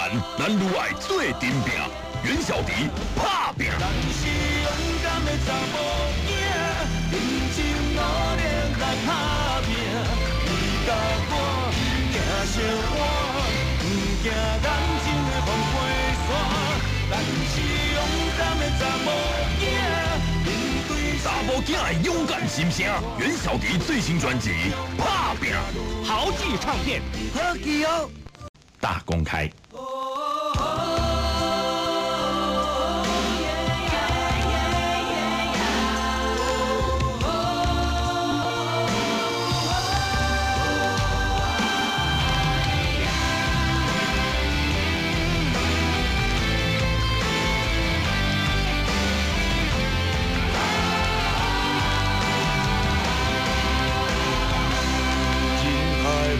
难，咱愈爱做阵拼。袁小迪拍拼。咱是勇敢的查某囝，认真努力来打拼。你甲我行相换，不惊眼前的风花雪。咱是勇敢的查某囝，面对查某囝的勇敢心声，袁小迪最新专辑《拍拼》，豪记唱片，好记哦。大公开。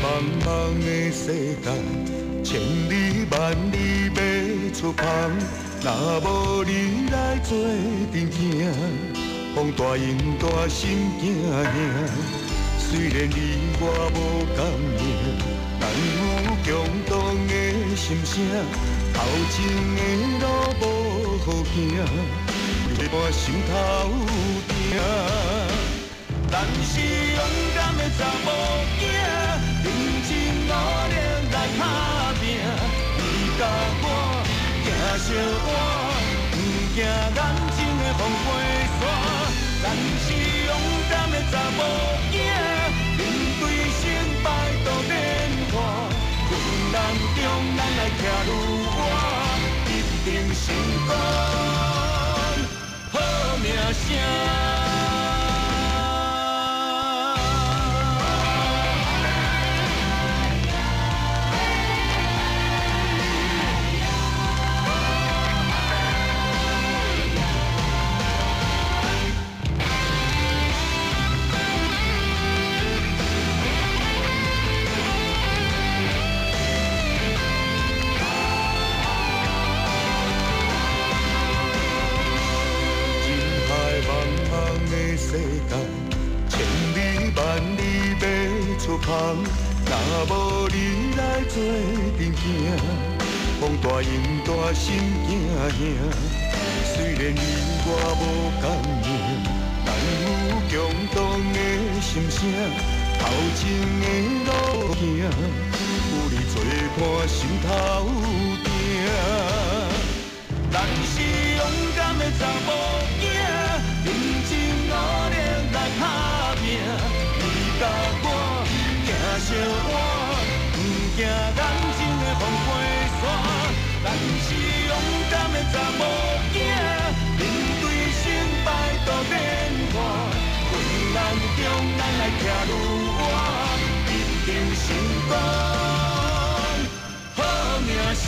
茫茫的世界，千里万里要出航，若无你来做阵行，风大雨大心惊惊。虽然你我无共命，但有共同的心声，头前的路无好行，陪伴心头定。咱是勇敢的查某囝，认真努力来打拼。你甲我行相换，不惊眼前的风花雪。咱是勇敢的查某囝，面对成败多变化，困难中咱来徛愈远，一定成功，好名声。世界千里万里要出航，若无你来做阵行，风大雨大心惊惊。虽然你我无共命，但有共同的心声，头前的路行，有你作伴心头定。咱是勇敢的查某囝，认真努力来打拼。你甲我行相换，不惊眼前的风花雪。咱是勇敢的查某囝，面对成败多变化，困难中咱来徛愈远，一定成功，好名声。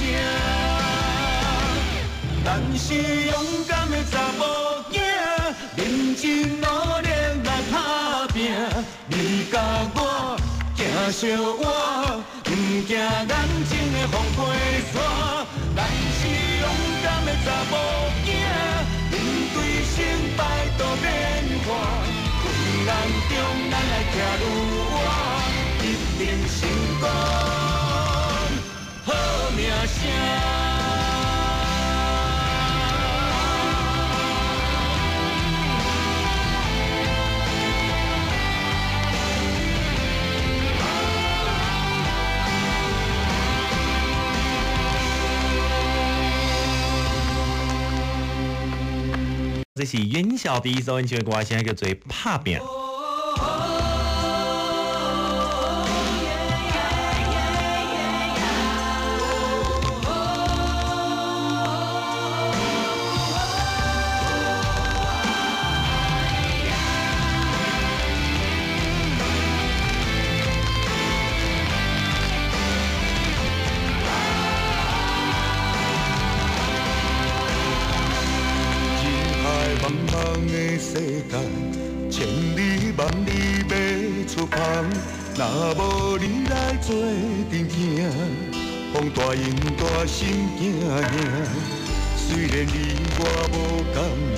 咱是勇敢的查某囝，认真努力来打拼。你甲我行相换，不惊眼前的风花雪。咱是勇敢的查某囝，面对成败多变化，困难中咱来徛愈远，一定成功，好名声。这是袁小迪所演唱的歌，现在叫做《拍拼》。茫茫的世界，千里万里要出航，若无你来做阵行，风大雨大心惊惊。虽然你我无共命，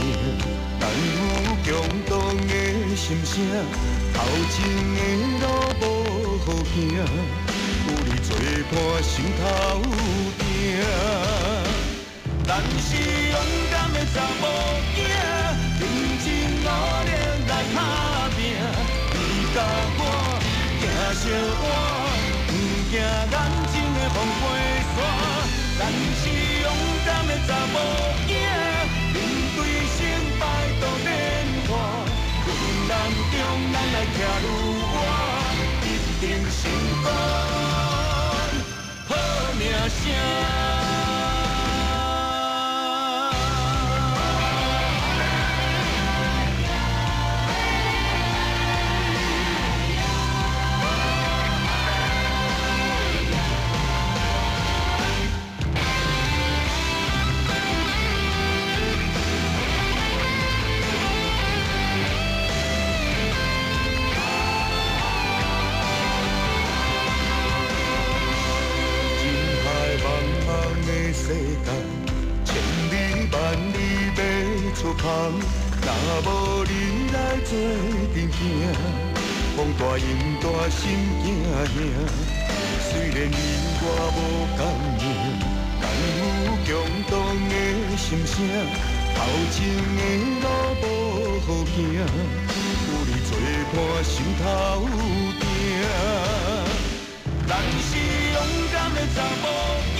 但有共同的心声，头前的路无好行，有你作伴心头定。是勇敢的查某囝，认真努力来打拼。你甲我行相换，不惊眼前的风花雪。咱是勇敢的查某囝，面对成败都变化。困难中咱来徛如我，一定成功，好名声。世界千里万里要出航，若无你来做阵行，风大雨大心惊兄。虽然你我无共命，但有共同的心声，头前的路无好行，有你作伴心头定。咱是勇敢的查某囝，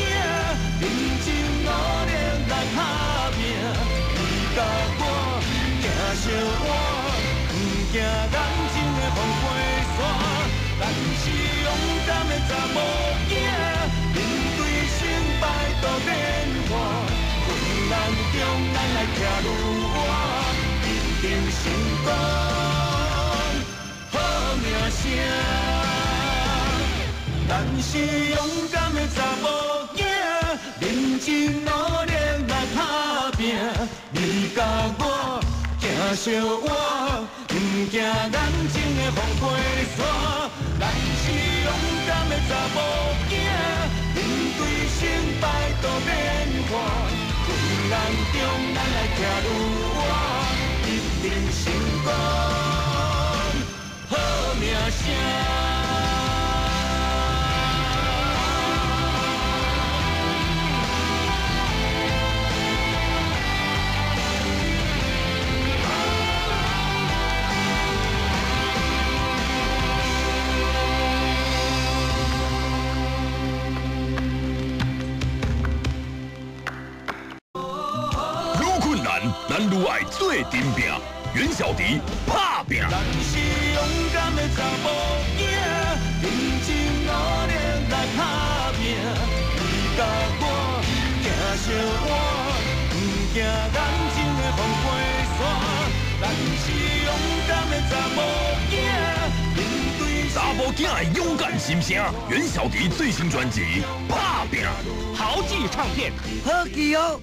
认真努力来打拼。你甲我行相换，不惊眼前的风花雪。咱是勇敢的查某囝，面对成败都变化。困难中咱来徛如我，一定成功，好名声。咱是勇敢的查某囝，认真努力来打拼。你甲我行相换，不惊眼前的风花雪。咱是勇敢的查某囝，面对成败都变化。困难中咱来徛如我，一定成功，好名声。咱愈爱做阵拼，袁小迪拍拼。咱是勇敢的查某囝，认真努力来打拼。你甲我行相换，不惊眼前的风花雪。咱是勇敢的查某囝，面对查某囝的勇敢心声，袁小迪最新专辑《拍拼》，豪记唱片。好记哦。